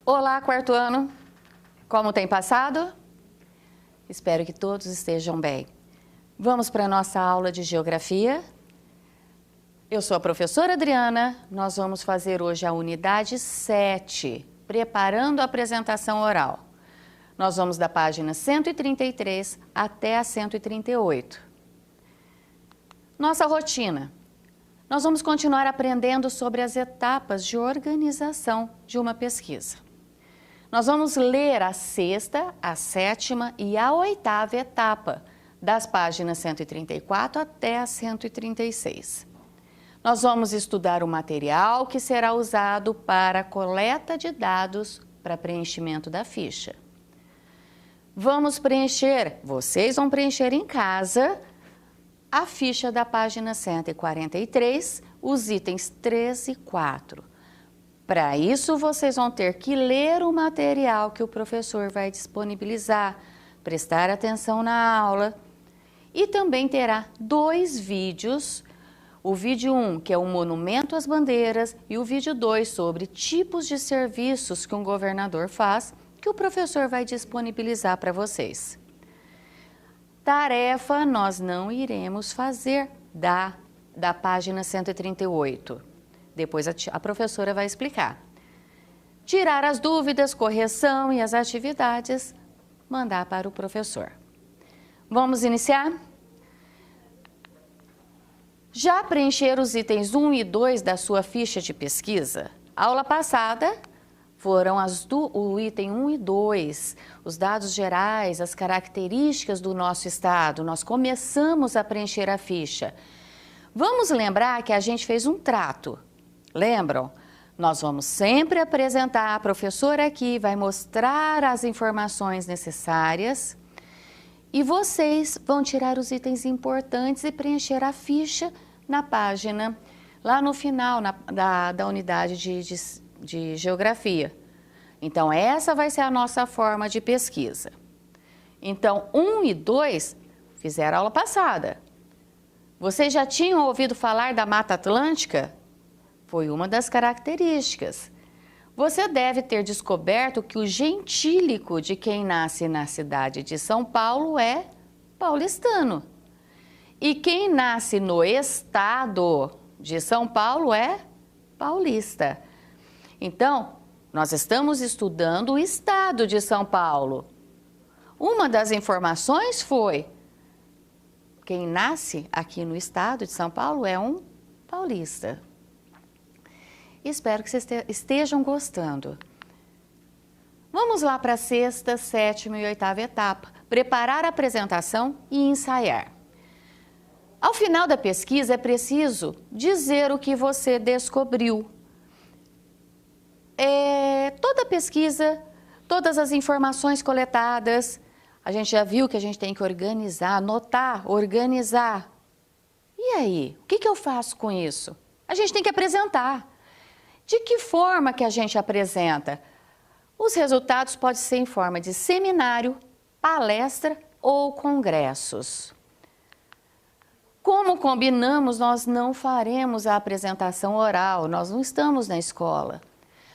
Olá, quarto ano! Como tem passado? Espero que todos estejam bem. Vamos para a nossa aula de Geografia? Eu sou a professora Adriana, nós vamos fazer hoje a unidade 7, preparando a apresentação oral. Nós vamos da página 133 até a 138. Nossa rotina. Nós vamos continuar aprendendo sobre as etapas de organização de uma pesquisa. Nós vamos ler a 6ª, a 7ª e a 8ª etapa, das páginas 134 até a 136. Nós vamos estudar o material que será usado para a coleta de dados para preenchimento da ficha. Vamos preencher, vocês vão preencher em casa, a ficha da página 143, os itens 3 e 4. Para isso, vocês vão ter que ler o material que o professor vai disponibilizar, prestar atenção na aula e também terá 2 vídeos, o vídeo 1, que é o Monumento às Bandeiras, e o vídeo 2 sobre tipos de serviços que um governador faz, que o professor vai disponibilizar para vocês. Tarefa nós não iremos fazer da página 138. Depois a professora vai explicar. Tirar as dúvidas, correção e as atividades, mandar para o professor. Vamos iniciar? Já preencheram os itens 1 e 2 da sua ficha de pesquisa? Aula passada foram o item 1 e 2, os dados gerais, as características do nosso estado. Nós começamos a preencher a ficha. Vamos lembrar que a gente fez um trato. Lembram? Nós vamos sempre apresentar, a professora aqui vai mostrar as informações necessárias e vocês vão tirar os itens importantes e preencher a ficha na página, lá no final da unidade de Geografia. Então, essa vai ser a nossa forma de pesquisa. Então, 1 e 2 fizeram a aula passada. Vocês já tinham ouvido falar da Mata Atlântica? Foi uma das características. Você deve ter descoberto que o gentílico de quem nasce na cidade de São Paulo é paulistano. E quem nasce no estado de São Paulo é paulista. Então, nós estamos estudando o estado de São Paulo. Uma das informações foi: quem nasce aqui no estado de São Paulo é um paulista. Espero que vocês estejam gostando. Vamos lá para a 6ª, 7ª e 8ª etapa. Preparar a apresentação e ensaiar. Ao final da pesquisa é preciso dizer o que você descobriu. Toda pesquisa, todas as informações coletadas, a gente já viu que a gente tem que organizar, anotar, organizar. E aí, o que eu faço com isso? A gente tem que apresentar. De que forma que a gente apresenta? Os resultados podem ser em forma de seminário, palestra ou congressos. Como combinamos, nós não faremos a apresentação oral, nós não estamos na escola.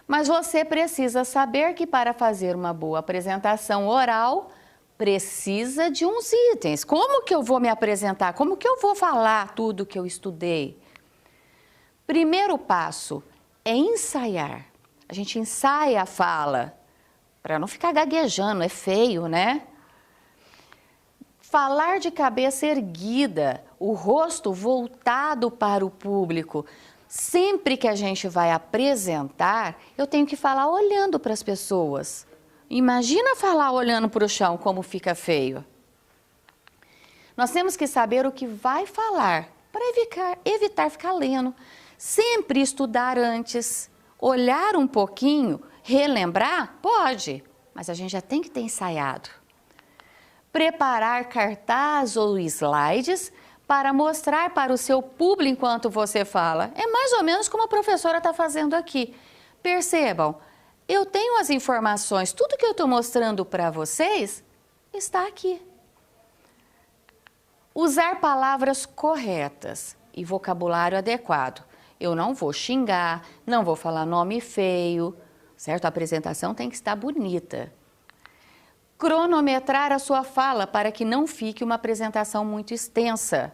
Mas você precisa saber que para fazer uma boa apresentação oral, precisa de uns itens. Como que eu vou me apresentar? Como que eu vou falar tudo que eu estudei? Primeiro passo é ensaiar. A gente ensaia a fala, para não ficar gaguejando, é feio, né? Falar de cabeça erguida, o rosto voltado para o público. Sempre que a gente vai apresentar, eu tenho que falar olhando para as pessoas. Imagina falar olhando para o chão, como fica feio. Nós temos que saber o que vai falar, para evitar ficar lendo. Sempre estudar antes, olhar um pouquinho, relembrar, pode, mas a gente já tem que ter ensaiado. Preparar cartaz ou slides para mostrar para o seu público enquanto você fala. É mais ou menos como a professora está fazendo aqui. Percebam, eu tenho as informações, tudo que eu estou mostrando para vocês está aqui. Usar palavras corretas e vocabulário adequado. Eu não vou xingar, não vou falar nome feio, certo? A apresentação tem que estar bonita. Cronometrar a sua fala para que não fique uma apresentação muito extensa.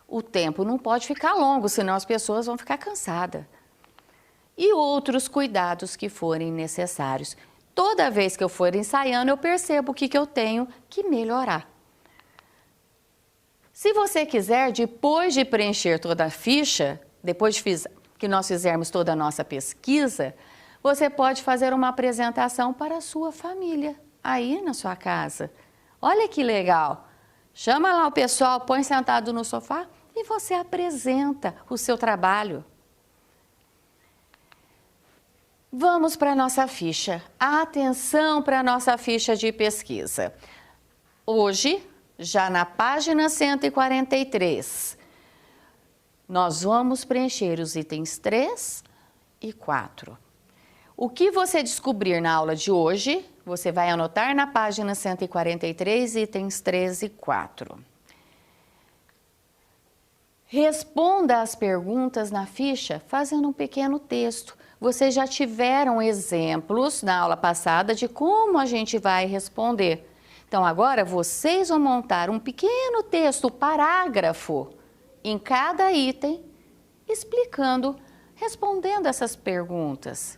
O tempo não pode ficar longo, senão as pessoas vão ficar cansadas. E outros cuidados que forem necessários. Toda vez que eu for ensaiando, eu percebo o que eu tenho que melhorar. Se você quiser, depois de preencher toda a ficha, depois que nós fizermos toda a nossa pesquisa, você pode fazer uma apresentação para a sua família, aí na sua casa. Olha que legal! Chama lá o pessoal, põe sentado no sofá e você apresenta o seu trabalho. Vamos para a nossa ficha. Atenção para a nossa ficha de pesquisa. Hoje, já na página 143, nós vamos preencher os itens 3 e 4. O que você descobrir na aula de hoje, você vai anotar na página 143, itens 3 e 4. Responda as perguntas na ficha fazendo um pequeno texto. Vocês já tiveram exemplos na aula passada de como a gente vai responder. Então, agora vocês vão montar um pequeno texto, parágrafo, em cada item, explicando, respondendo essas perguntas.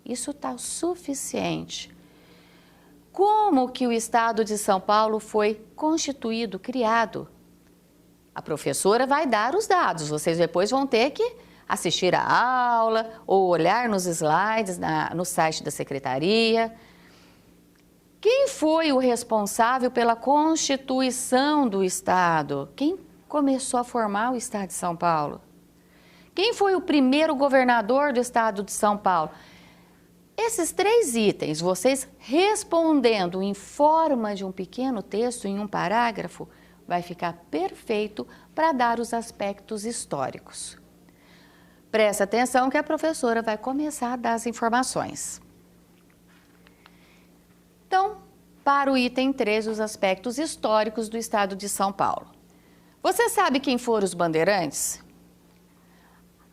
Isso está o suficiente. Como que o Estado de São Paulo foi constituído, criado? A professora vai dar os dados, vocês depois vão ter que assistir a aula ou olhar nos slides no site da secretaria. Quem foi o responsável pela constituição do Estado? Quem começou a formar o Estado de São Paulo? Quem foi o primeiro governador do Estado de São Paulo? Esses 3 itens, vocês respondendo em forma de um pequeno texto, em um parágrafo, vai ficar perfeito para dar os aspectos históricos. Presta atenção que a professora vai começar a dar as informações. Então, para o item 3, os aspectos históricos do Estado de São Paulo. Você sabe quem foram os bandeirantes?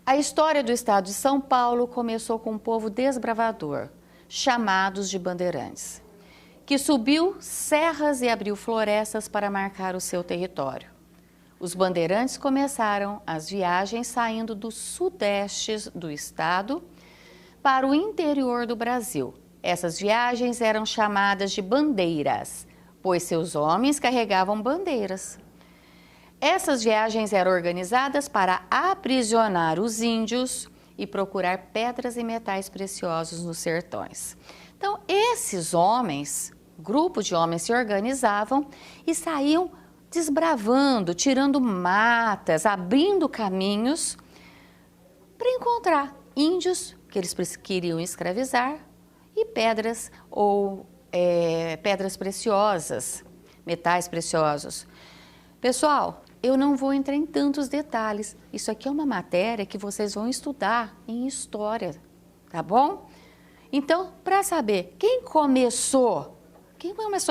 A história do Estado de São Paulo começou com um povo desbravador, chamados de bandeirantes, que subiu serras e abriu florestas para marcar o seu território. Os bandeirantes começaram as viagens saindo do sudeste do estado para o interior do Brasil. Essas viagens eram chamadas de bandeiras, pois seus homens carregavam bandeiras. Essas viagens eram organizadas para aprisionar os índios e procurar pedras e metais preciosos nos sertões. Então, esses homens, grupo de homens, se organizavam e saíam desbravando, tirando matas, abrindo caminhos para encontrar índios que eles queriam escravizar e pedras ou pedras preciosas, metais preciosos. Pessoal, eu não vou entrar em tantos detalhes. Isso aqui é uma matéria que vocês vão estudar em história, tá bom? Então, para saber quem começou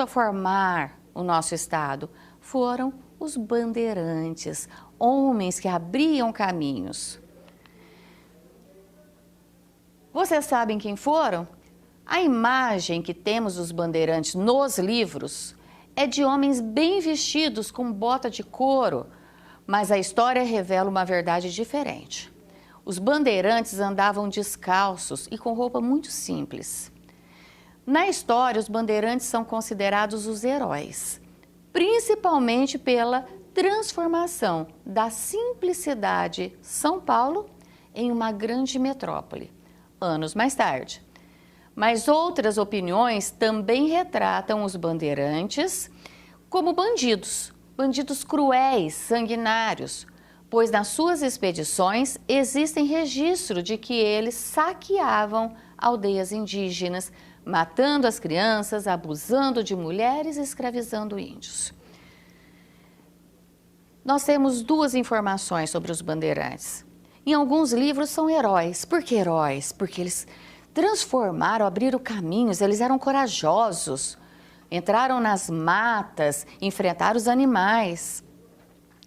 a formar o nosso estado, foram os bandeirantes, homens que abriam caminhos. Vocês sabem quem foram? A imagem que temos dos bandeirantes nos livros é de homens bem vestidos com bota de couro, mas a história revela uma verdade diferente. Os bandeirantes andavam descalços e com roupa muito simples. Na história, os bandeirantes são considerados os heróis, principalmente pela transformação da simplicidade São Paulo em uma grande metrópole, anos mais tarde. Mas outras opiniões também retratam os bandeirantes como bandidos cruéis, sanguinários, pois nas suas expedições existem registro de que eles saqueavam aldeias indígenas, matando as crianças, abusando de mulheres e escravizando índios. Nós temos 2 informações sobre os bandeirantes. Em alguns livros são heróis. Por que heróis? Porque eles transformaram, abriram caminhos, eles eram corajosos, entraram nas matas, enfrentaram os animais.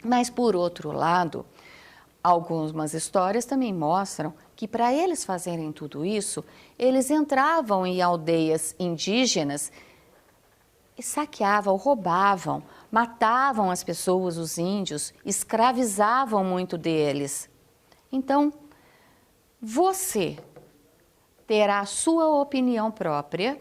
Mas, por outro lado, Algumas histórias também mostram que para eles fazerem tudo isso, eles entravam em aldeias indígenas e saqueavam, roubavam, matavam as pessoas, os índios, escravizavam muito deles. Então, você terá a sua opinião própria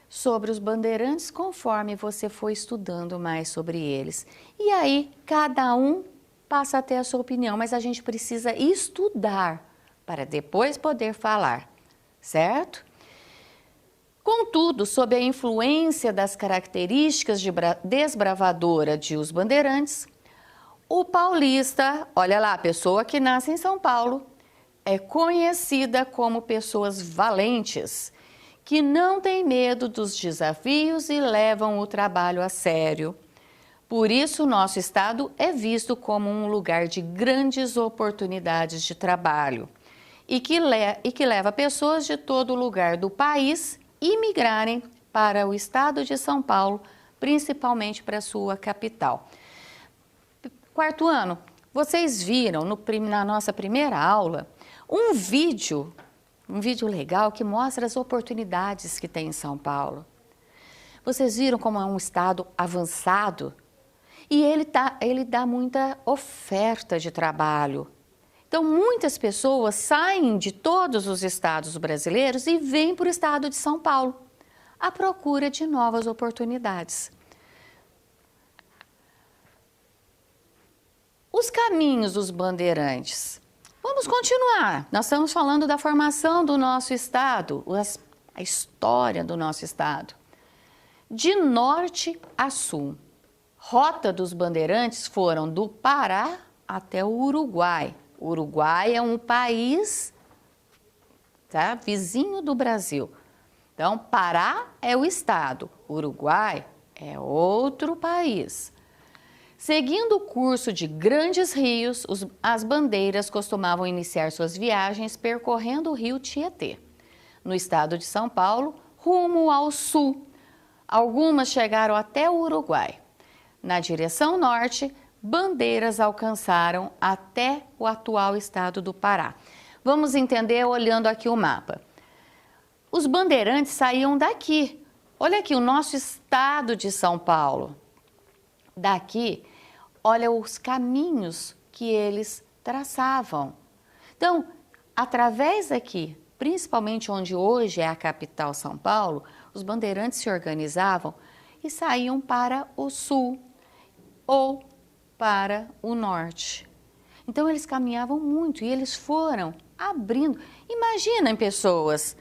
sobre os bandeirantes conforme você for estudando mais sobre eles. E aí, cada um passa a ter a sua opinião, mas a gente precisa estudar para depois poder falar, certo? Contudo, sob a influência das características desbravadora de Os Bandeirantes, o paulista, olha lá, a pessoa que nasce em São Paulo, é conhecida como pessoas valentes, que não têm medo dos desafios e levam o trabalho a sério. Por isso, nosso estado é visto como um lugar de grandes oportunidades de trabalho e que leva pessoas de todo lugar do país imigrarem para o estado de São Paulo, principalmente para a sua capital. Quarto ano, vocês viram na nossa primeira aula um vídeo legal que mostra as oportunidades que tem em São Paulo. Vocês viram como é um estado avançado e ele dá muita oferta de trabalho. Então, muitas pessoas saem de todos os estados brasileiros e vêm para o estado de São Paulo, à procura de novas oportunidades. Os caminhos dos bandeirantes. Vamos continuar. Nós estamos falando da formação do nosso estado, a história do nosso estado. De norte a sul, rota dos bandeirantes foram do Pará até o Uruguai. O Uruguai é um país, tá, vizinho do Brasil. Então, Pará é o estado, Uruguai é outro país. Seguindo o curso de grandes rios, as bandeiras costumavam iniciar suas viagens percorrendo o rio Tietê, no estado de São Paulo, rumo ao sul. Algumas chegaram até o Uruguai. Na direção norte, bandeiras alcançaram até o atual estado do Pará. Vamos entender olhando aqui o mapa. Os bandeirantes saíam daqui. Olha aqui o nosso estado de São Paulo. Daqui, olha os caminhos que eles traçavam. Então, através daqui, principalmente onde hoje é a capital São Paulo, os bandeirantes se organizavam e saíam para o sul ou para o norte. Então, eles caminhavam muito e eles foram abrindo. Imaginem, pessoas,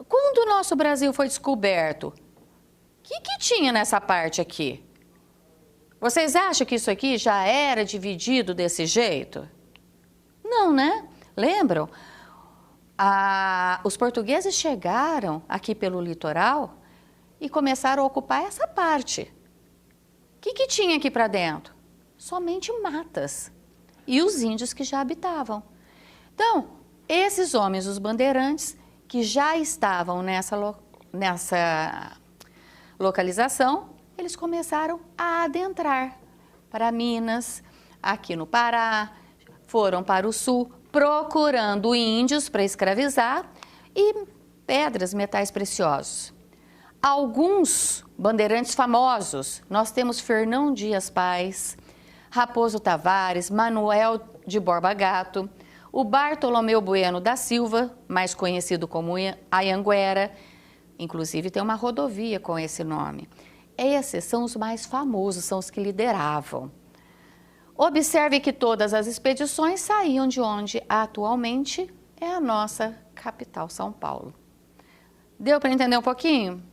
quando o nosso Brasil foi descoberto, o que tinha nessa parte aqui? Vocês acham que isso aqui já era dividido desse jeito? Não, né? Lembram? Os portugueses chegaram aqui pelo litoral e começaram a ocupar essa parte. O que tinha aqui para dentro? Somente matas e os índios que já habitavam. Então, esses homens, os bandeirantes, que já estavam nessa localização, eles começaram a adentrar para Minas, aqui no Pará, foram para o sul, procurando índios para escravizar e pedras, metais preciosos. Alguns bandeirantes famosos, nós temos Fernão Dias Pais, Raposo Tavares, Manuel de Borba Gato, o Bartolomeu Bueno da Silva, mais conhecido como Anhanguera, inclusive tem uma rodovia com esse nome. Esses são os mais famosos, são os que lideravam. Observe que todas as expedições saíam de onde atualmente é a nossa capital, São Paulo. Deu para entender um pouquinho?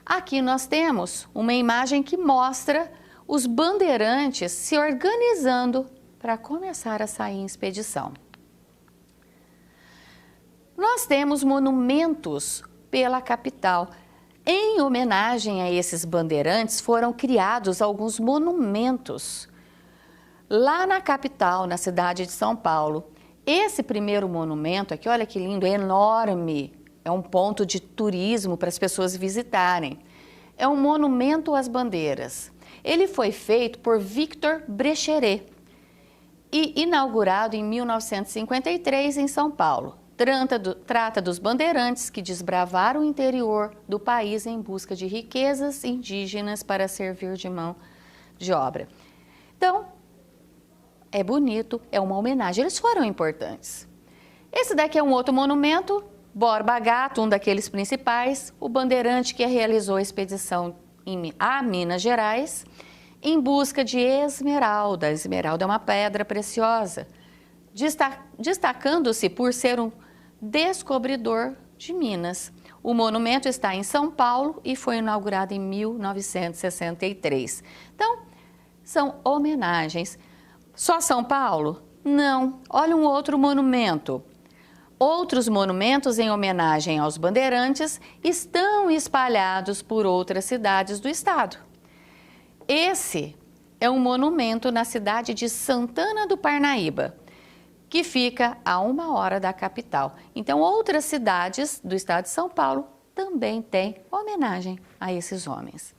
Aqui nós temos uma imagem que mostra os bandeirantes se organizando para começar a sair em expedição. Nós temos monumentos pela capital. Em homenagem a esses bandeirantes, foram criados alguns monumentos lá na capital, na cidade de São Paulo. Esse primeiro monumento aqui, olha que lindo, é enorme, é um ponto de turismo para as pessoas visitarem. É um monumento às bandeiras. Ele foi feito por Victor Brecheret e inaugurado em 1953 em São Paulo. Trata dos bandeirantes que desbravaram o interior do país em busca de riquezas indígenas para servir de mão de obra. Então, é bonito, é uma homenagem, eles foram importantes. Esse daqui é um outro monumento, Borba Gato, um daqueles principais, o bandeirante que realizou a expedição a Minas Gerais em busca de esmeralda. A esmeralda é uma pedra preciosa, destacando-se por ser um descobridor de Minas. O monumento está em São Paulo e foi inaugurado em 1963. Então, são homenagens. Só São Paulo? Não. Olha um outro monumento. Outros monumentos em homenagem aos bandeirantes estão espalhados por outras cidades do estado. Esse é um monumento na cidade de Santana do Parnaíba, que fica a 1 hora da capital. Então, outras cidades do estado de São Paulo também têm homenagem a esses homens.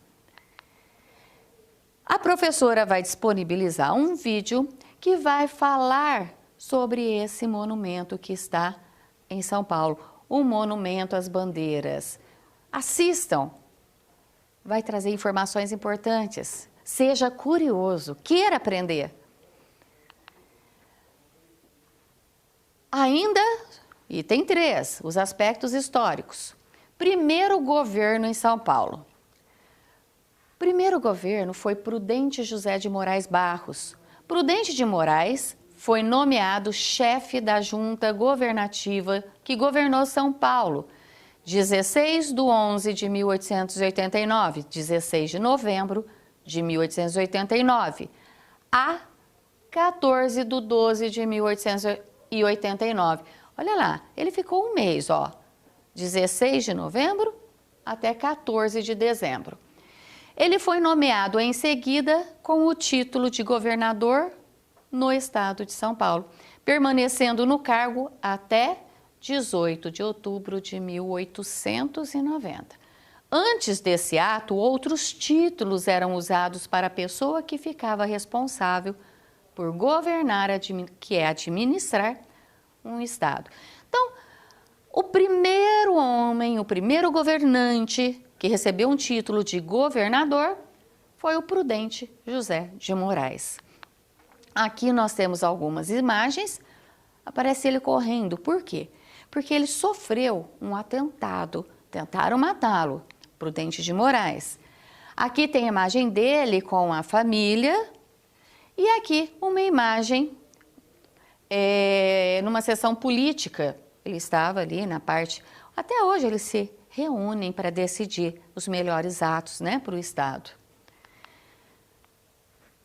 A professora vai disponibilizar um vídeo que vai falar sobre esse monumento que está em São Paulo, o Monumento às Bandeiras. Assistam, vai trazer informações importantes. Seja curioso, queira aprender. Ainda, item 3, os aspectos históricos. Primeiro governo em São Paulo. Primeiro governo foi Prudente José de Moraes Barros. Prudente de Moraes foi nomeado chefe da junta governativa que governou São Paulo, 16 de 11 de 1889, 16 de novembro de 1889, a 14 de 12 de 1889. Olha lá, ele ficou um mês, ó, 16 de novembro até 14 de dezembro. Ele foi nomeado em seguida com o título de governador no estado de São Paulo, permanecendo no cargo até 18 de outubro de 1890. Antes desse ato, outros títulos eram usados para a pessoa que ficava responsável por governar, que é administrar um estado. Então, o primeiro homem, o primeiro governante que recebeu um título de governador foi o Prudente José de Moraes. Aqui nós temos algumas imagens, aparece ele correndo. Por quê? Porque ele sofreu um atentado, tentaram matá-lo, Prudente de Moraes. Aqui tem a imagem dele com a família e aqui uma imagem numa sessão política. Ele estava ali na parte... Até hoje eles se reúnem para decidir os melhores atos, né, para o estado.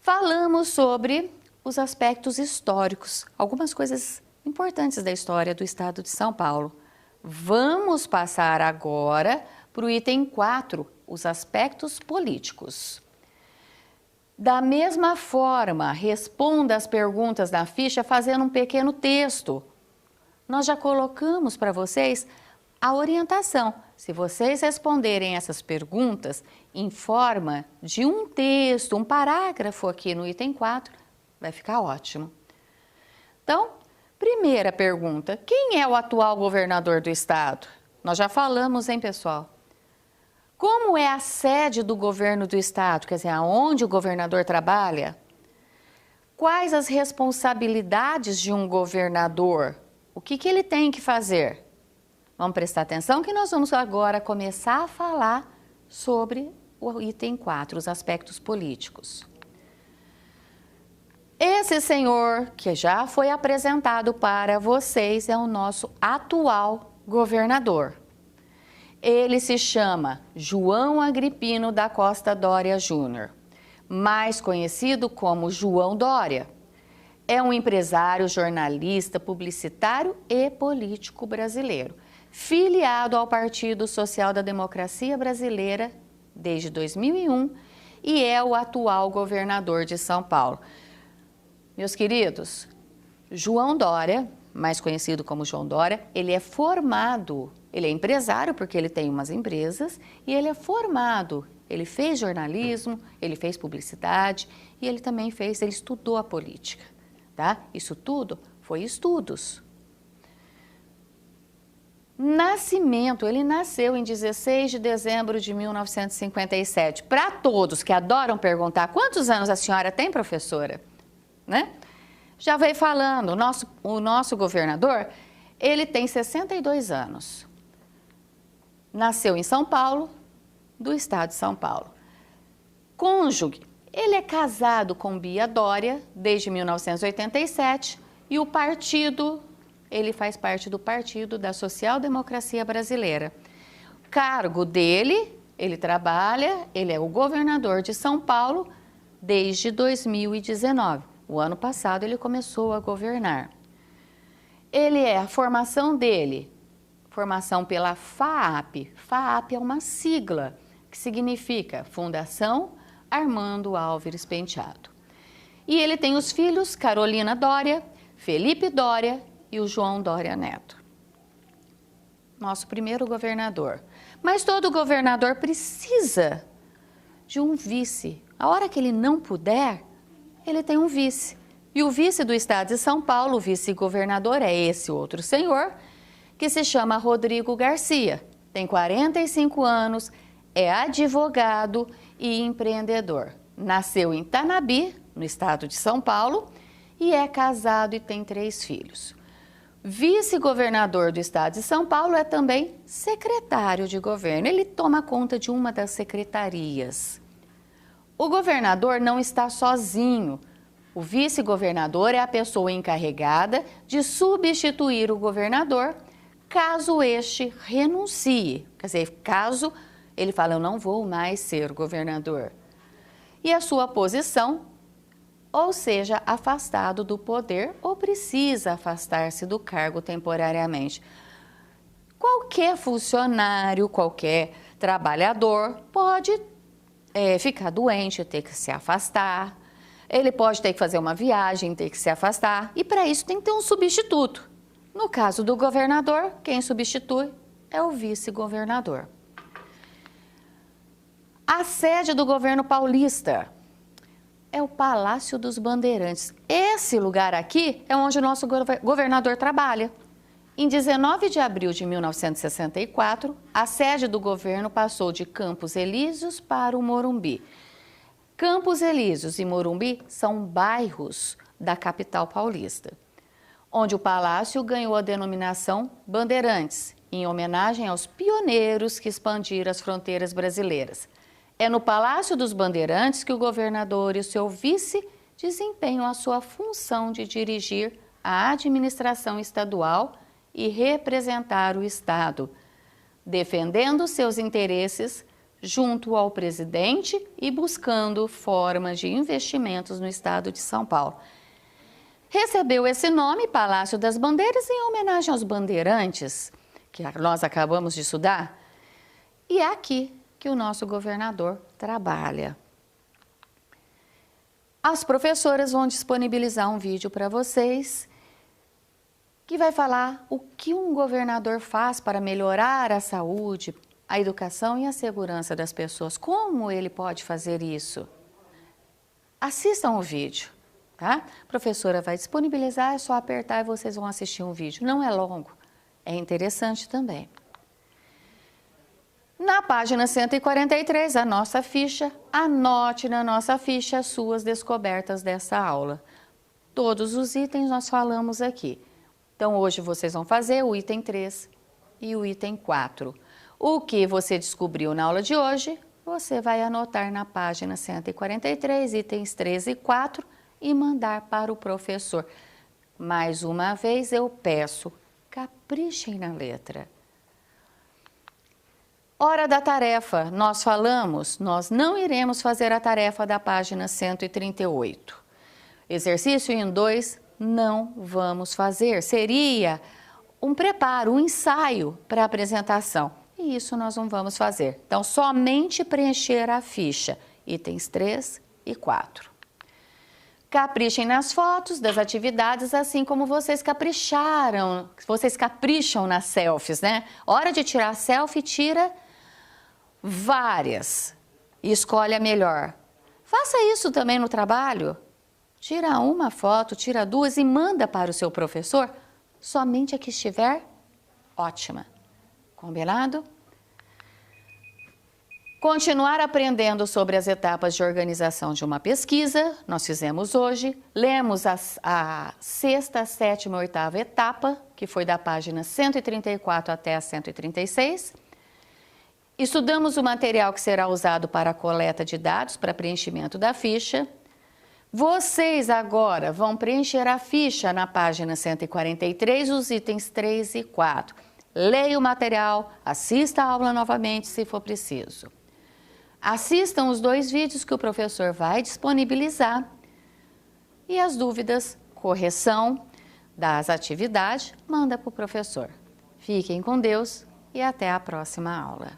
Falamos sobre os aspectos históricos, algumas coisas importantes da história do estado de São Paulo. Vamos passar agora para o item 4, os aspectos políticos. Da mesma forma, responda as perguntas da ficha fazendo um pequeno texto. Nós já colocamos para vocês a orientação. Se vocês responderem essas perguntas em forma de um texto, um parágrafo aqui no item 4, vai ficar ótimo. Então, primeira pergunta, quem é o atual governador do estado? Nós já falamos, hein, pessoal? Como é a sede do governo do estado, quer dizer, aonde o governador trabalha? Quais as responsabilidades de um governador? O que ele tem que fazer? Vamos prestar atenção que nós vamos agora começar a falar sobre o item 4, os aspectos políticos. Esse senhor que já foi apresentado para vocês é o nosso atual governador. Ele se chama João Agripino da Costa Dória Júnior, mais conhecido como João Dória. É um empresário, jornalista, publicitário e político brasileiro, filiado ao Partido Social da Democracia Brasileira desde 2001 e é o atual governador de São Paulo. Meus queridos, João Dória, mais conhecido como João Dória, ele é formado, ele é empresário porque ele tem umas empresas e ele é formado, ele fez jornalismo, ele fez publicidade e ele também ele estudou a política. tá? Isso tudo foi estudos. Nascimento, ele nasceu em 16 de dezembro de 1957. Para todos que adoram perguntar, quantos anos a senhora tem, professora? Né? Já veio falando, o nosso governador, ele tem 62 anos. Nasceu em São Paulo, do estado de São Paulo. Cônjuge, ele é casado com Bia Dória desde 1987 e o partido, ele faz parte do Partido da Social Democracia Brasileira. Cargo dele, ele trabalha, ele é o governador de São Paulo desde 2019. O ano passado ele começou a governar. A formação dele, formação pela FAAP. FAAP é uma sigla que significa Fundação Armando Álvares Penteado. E ele tem os filhos Carolina Dória, Felipe Dória e o João Dória Neto. Nosso primeiro governador. Mas todo governador precisa de um vice. A hora que ele não puder, ele tem um vice. E o vice do estado de São Paulo, o vice-governador, é esse outro senhor, que se chama Rodrigo Garcia. Tem 45 anos, é advogado e empreendedor. Nasceu em Tanabi, no estado de São Paulo, e é casado e tem 3 filhos. Vice-governador do estado de São Paulo é também secretário de governo. Ele toma conta de uma das secretarias. O governador não está sozinho. O vice-governador é a pessoa encarregada de substituir o governador caso este renuncie. Quer dizer, caso ele fala, eu não vou mais ser governador. E a sua posição, ou seja, afastado do poder ou precisa afastar-se do cargo temporariamente. Qualquer funcionário, qualquer trabalhador pode ficar doente, ter que se afastar. Ele pode ter que fazer uma viagem, ter que se afastar. E para isso tem que ter um substituto. No caso do governador, quem substitui é o vice-governador. A sede do governo paulista é o Palácio dos Bandeirantes. Esse lugar aqui é onde o nosso governador trabalha. Em 19 de abril de 1964, a sede do governo passou de Campos Elíseos para o Morumbi. Campos Elíseos e Morumbi são bairros da capital paulista, onde o palácio ganhou a denominação Bandeirantes, em homenagem aos pioneiros que expandiram as fronteiras brasileiras. É no Palácio dos Bandeirantes que o governador e o seu vice desempenham a sua função de dirigir a administração estadual e representar o Estado, defendendo seus interesses junto ao presidente e buscando formas de investimentos no estado de São Paulo. Recebeu esse nome, Palácio das Bandeiras, em homenagem aos bandeirantes, que nós acabamos de estudar, e é aqui que o nosso governador trabalha. As professoras vão disponibilizar um vídeo para vocês que vai falar o que um governador faz para melhorar a saúde, a educação e a segurança das pessoas. Como ele pode fazer isso? Assistam o vídeo, tá? A professora vai disponibilizar, é só apertar e vocês vão assistir um vídeo. Não é longo, é interessante também. Na página 143, a nossa ficha, anote na nossa ficha as suas descobertas dessa aula. Todos os itens nós falamos aqui. Então, hoje vocês vão fazer o item 3 e o item 4. O que você descobriu na aula de hoje, você vai anotar na página 143, itens 3 e 4 e mandar para o professor. Mais uma vez eu peço, caprichem na letra. Hora da tarefa, nós falamos, nós não iremos fazer a tarefa da página 138. Exercício em 2, não vamos fazer. Seria um preparo, um ensaio para a apresentação. E isso nós não vamos fazer. Então, somente preencher a ficha, itens 3 e 4. Caprichem nas fotos das atividades, assim como vocês capricharam, vocês capricham nas selfies, né? Hora de tirar selfie, tira várias e escolhe a melhor. Faça isso também no trabalho. Tira uma foto, tira duas e manda para o seu professor, somente a que estiver ótima. Combinado? Continuar aprendendo sobre as etapas de organização de uma pesquisa, nós fizemos hoje, lemos a sexta, sétima e oitava etapa, que foi da página 134 até a 136. Estudamos o material que será usado para a coleta de dados para preenchimento da ficha. Vocês agora vão preencher a ficha na página 143, os itens 3 e 4. Leia o material, assista a aula novamente se for preciso. Assistam os 2 vídeos que o professor vai disponibilizar e as dúvidas, correção das atividades, manda para o professor. Fiquem com Deus e até a próxima aula.